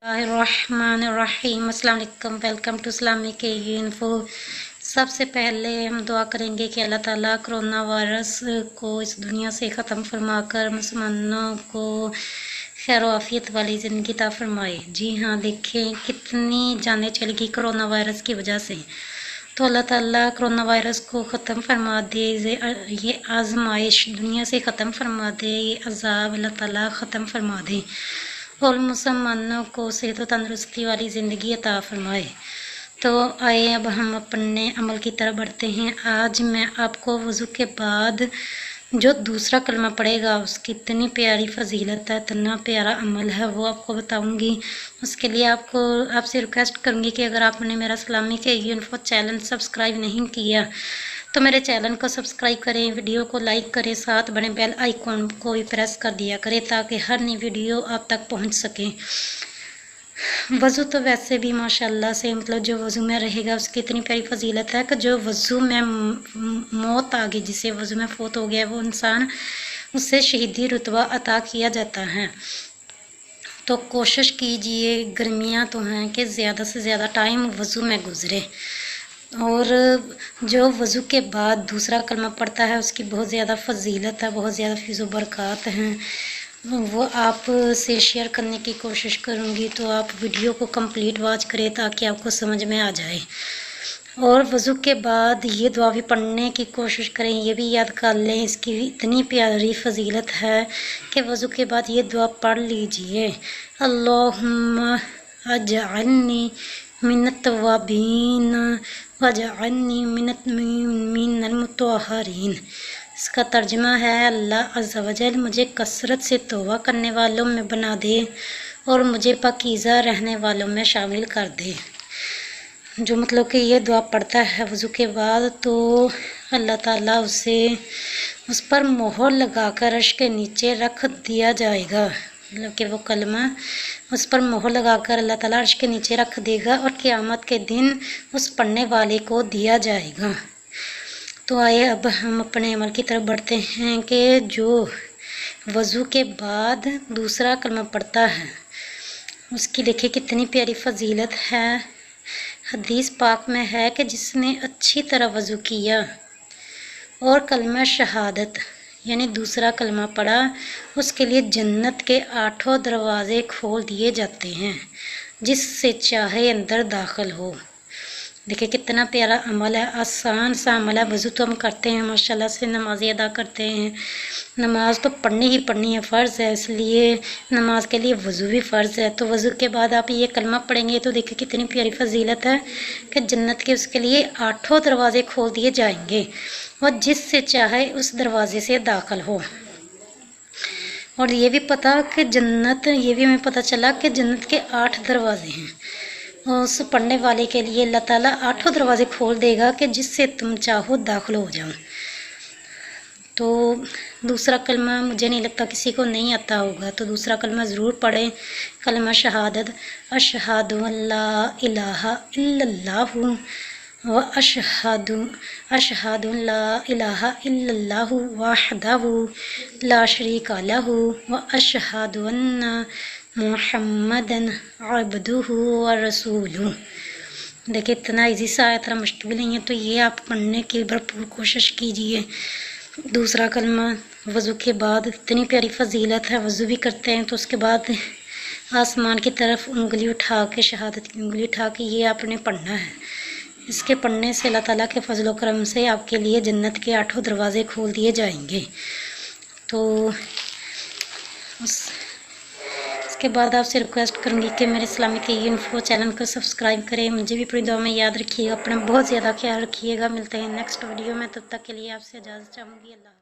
Bismillahirrahmanirrahim। अस्सलाम वालेकुम, welcome to Islamic info. सबसे पहले हम दुआ करेंगे कि अल्लाह ताला कोरोना वायरस को इस दुनिया से ख़त्म फरमाकर मुसलमानों को खैर आफियत वाली ज़िंदगी अता फरमाए। जी हाँ, देखें कितनी जानें चली गई कोरोना वायरस की वजह से। तो अल्लाह ताला कोरोना वायरस को ख़त्म फरमा दे, ये आजमाइश दुनिया से ख़त्म फरमा दे, ये अजाब अल्लाह ताला ख़त्म फरमा दे और मुसलमानों को सेहत व तंदुरुस्ती वाली ज़िंदगी अता फरमाए। तो आए अब हम अपने अमल की तरफ बढ़ते हैं। आज मैं आपको वज़ू के बाद जो दूसरा कलमा पड़ेगा उसकी इतनी प्यारी फजीलत है, इतना प्यारा अमल है, वो आपको बताऊंगी। उसके लिए आपसे रिक्वेस्ट करूंगी कि अगर आपने मेरा इस्लामिक इन्फो चैनल सब्सक्राइब नहीं किया तो मेरे चैनल को सब्सक्राइब करें, वीडियो को लाइक करें, साथ बने बेल आइकॉन को भी प्रेस कर दिया करें ताकि हर नई वीडियो आप तक पहुंच सके। वज़ू तो वैसे भी माशाल्लाह से जो वज़ू में रहेगा उसकी इतनी प्यारी फजीलत है कि जो वज़ू में मौत आ गई, जिसे वज़ू में फौत हो गया, वो इंसान उससे शहीदी रुतबा अता किया जाता है। तो कोशिश कीजिए, गर्मियाँ तो हैं, कि ज़्यादा से ज़्यादा टाइम वज़ू में गुज़रे। और जो वज़ू के बाद दूसरा कलमा पड़ता है उसकी बहुत ज़्यादा फजीलत है, बहुत ज़्यादा फ़िज़ो बरक़ात हैं, वो आप से शेयर करने की कोशिश करूँगी। तो आप वीडियो को कंप्लीट वॉच करें ताकि आपको समझ में आ जाए। और वज़ू के बाद ये दुआ भी पढ़ने की कोशिश करें, ये भी याद कर लें, इसकी इतनी प्यारी फजीलत है कि वज़ू के बाद ये दुआ पढ़ लीजिए, अल्लाहुम्मा अजअल्नी मिनत तव्वाबीन वजअल्नी मिनल मुतहहरीन। इसका तर्जुमा है, अल्लाह अज़्ज़ा वजल मुझे कसरत से तौबा करने वालों में बना दे और मुझे पाकीज़ा रहने वालों में शामिल कर दे। जो मतलब कि ये दुआ पढ़ता है वज़ू के बाद तो अल्लाह ताला उस पर मोहर लगाकर अर्श के नीचे रख दिया जाएगा। मतलब कि वो कलमा उस पर मोहर लगाकर अल्लाह ताला अर्श के नीचे रख देगा और क़यामत के दिन उस पढ़ने वाले को दिया जाएगा। तो आइए अब हम अपने अमल की तरफ बढ़ते हैं कि जो वज़ू के बाद दूसरा कलमा पढ़ता है उसकी देखिए कितनी प्यारी फजीलत है। हदीस पाक में है कि जिसने अच्छी तरह वज़ू किया और कलमा शहादत यानी दूसरा कलमा पढ़ा, उसके लिए जन्नत के 8 दरवाज़े खोल दिए जाते हैं, जिससे चाहे अंदर दाखिल हो। देखिए कितना प्यारा अमल है, आसान सा अमल है। वज़ू तो हम करते हैं माशाल्लाह से, नमाज़ें अदा करते हैं, नमाज तो पढ़नी ही पढ़नी है, फ़र्ज़ है, इसलिए नमाज के लिए वज़ू भी फ़र्ज़ है। तो वज़ू के बाद आप ये कलमा पढ़ेंगे तो देखिए कितनी प्यारी फजीलत है कि जन्नत के उसके लिए 8 दरवाज़े खोल दिए जाएंगे और जिससे चाहे उस दरवाज़े से दाखिल हो। और ये भी पता कि ये भी हमें पता चला कि जन्नत के 8 दरवाज़े हैं। उस पढ़ने वाले के लिए अल्लाह ताला 8 दरवाज़े खोल देगा कि जिससे तुम चाहो दाखिल हो जाओ। तो दूसरा कलमा मुझे नहीं लगता किसी को नहीं आता होगा, तो दूसरा कलमा ज़रूर पढ़ें, कलमा शहादत, अशहदु अल्ला इलाहा इल्लल्लाहु व अशहदु ला इलाहा इल्लल्लाहु वहदहु ला शरीका लहु व अशहदु अन्ना मुहम्मदन अब्दुहु व रसूलुहु। देखिए इतना इजी सा है, इतना मुश्किल भी नहीं है। तो ये आप पढ़ने की भरपूर कोशिश कीजिए। दूसरा कलमा वज़ू के बाद इतनी प्यारी फजीलत है, वज़ू भी करते हैं तो उसके बाद आसमान की तरफ उंगली उठा के, शहादत की उंगली उठा के ये आपने पढ़ना है। इसके पढ़ने से अल्लाह ताला के फजल व करम से आपके लिए जन्नत के 8 दरवाज़े खोल दिए जाएंगे। तो उसके बाद आपसे रिक्वेस्ट करूँगी कि मेरे इस्लामिक इन्फो चैनल को सब्सक्राइब करें, मुझे भी पूरी दुआ में याद रखिएगा, अपना बहुत ज़्यादा ख्याल रखिएगा। मिलते हैं नेक्स्ट वीडियो में, तब तक के लिए आपसे इजाज़त चाहूँगी। अल्लाह।